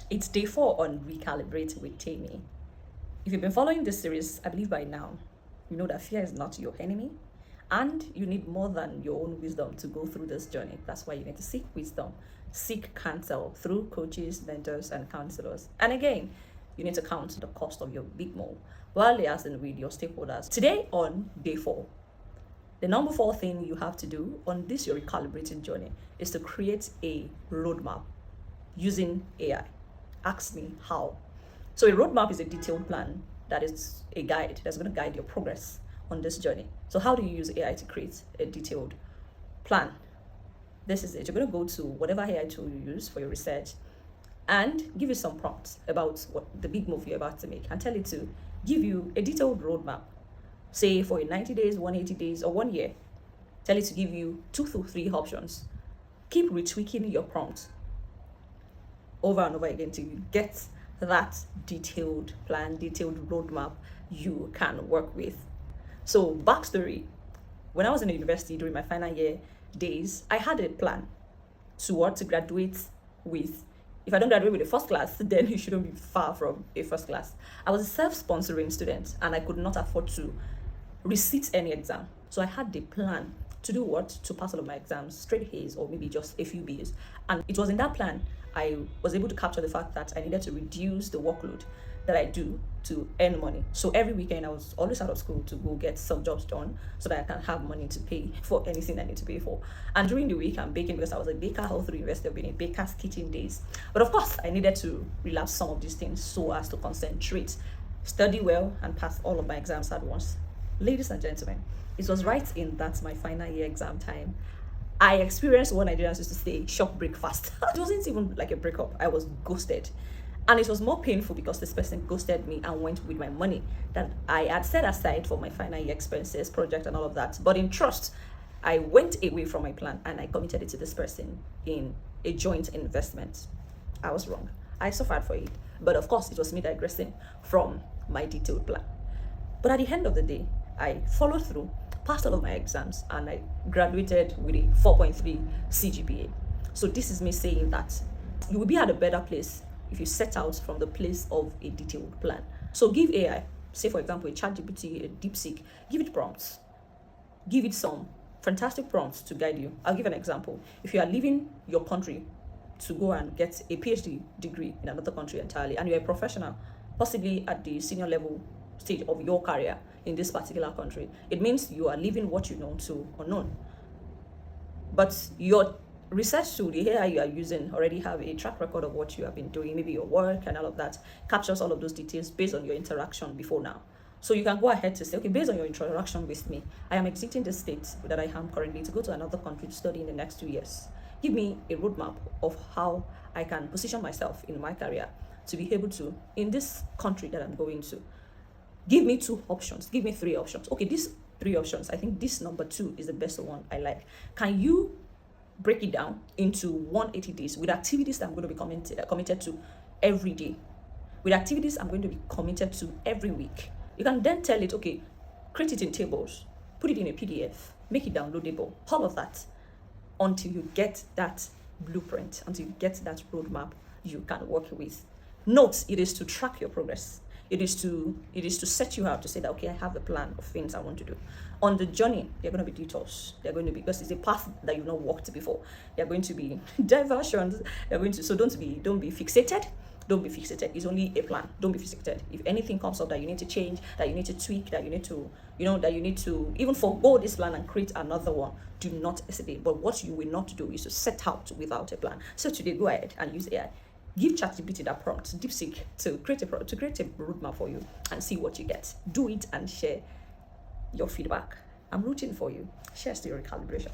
It's day 4 on Recalibrate with Tammy. If you've been following this series, I believe by now, you know that fear is not your enemy and you need more than your own wisdom to go through this journey. That's why you need to seek wisdom, seek counsel through coaches, mentors, and counselors. And again, you need to count the cost of your big move while liaising with your stakeholders. Today on day 4, the number 4 thing you have to do on this your recalibrating journey is to create a roadmap using AI. Ask me how. So a roadmap is a detailed plan that is a guide that's going to guide your progress on this journey. So how do you use AI to create a detailed plan? This is it. You're going to go to whatever AI tool you use for your research and give it some prompts about what the big move you're about to make and tell it to give you a detailed roadmap. Say for 90 days, 180 days, or 1 year. Tell it to give you 2 to 3 options. Keep retweaking your prompts over and over again till you get that detailed plan, detailed roadmap you can work with. So backstory, when I was in university during my final year days, I had a plan to graduate with. If I don't graduate with a first class, then you shouldn't be far from a first class. I was a self-sponsoring student and I could not afford to resit any exam. So I had the plan to do what? To pass all of my exams, straight A's or maybe just a few B's. And it was in that plan I was able to capture the fact that I needed to reduce the workload that I do to earn money. So every weekend I was always out of school to go get some jobs done so that I can have money to pay for anything I need to pay for. And during the week I'm baking because I was a baker all through university. I've been in baker's kitchen days. But of course I needed to relapse some of these things so as to concentrate, study well, and pass all of my exams at once. Ladies and gentlemen, it was right in that my final year exam time I experienced what Nigerians used to say, shock breakfast. It wasn't even like a breakup. I was ghosted. And it was more painful because this person ghosted me and went with my money that I had set aside for my final year expenses, project, and all of that. But in trust, I went away from my plan and I committed it to this person in a joint investment. I was wrong. I suffered for it. But of course, it was me digressing from my detailed plan. But at the end of the day, I followed through, passed all of my exams, and I graduated with a 4.3 CGPA. So this is me saying that you will be at a better place if you set out from the place of a detailed plan. So give AI, say for example, a ChatGPT, a DeepSeek, give it prompts. Give it some fantastic prompts to guide you. I'll give an example. If you are leaving your country to go and get a PhD degree in another country entirely, and you're a professional, possibly at the senior level stage of your career in this particular country, it means you are leaving what you know to unknown. But your research tool, the AI you are using, already have a track record of what you have been doing, maybe your work and all of that, captures all of those details based on your interaction before now. So you can go ahead to say, okay, based on your interaction with me, I am exiting the state that I am currently to go to another country to study in the next 2 years. Give me a roadmap of how I can position myself in my career to be able to, in this country that I'm going to. Give me 2 options. Give me 3 options. Okay, these 3 options, I think this number 2 is the best one I like. Can you break it down into 180 days with activities that I'm going to be committed to every day? With activities I'm going to be committed to every week. You can then tell it, okay, create it in tables, put it in a PDF, make it downloadable, all of that, until you get that blueprint, until you get that roadmap you can work with. Note, it is to track your progress. It is to set you out to say that, okay, I have a plan of things I want to do. On the journey, there are going to be detours. They're going to be, because it's a path that you've not walked before. There are going to be diversions. So don't be fixated. Don't be fixated. It's only a plan. Don't be fixated. If anything comes up that you need to change, that you need to tweak, that you need to, even forgo this plan and create another one, do not hesitate. But what you will not do is to set out without a plan. So today, go ahead and use AI. Give ChatGPT that prompt, DeepSeek, to create a roadmap for you and see what you get. Do it and share your feedback. I'm rooting for you. Cheers to your recalibration.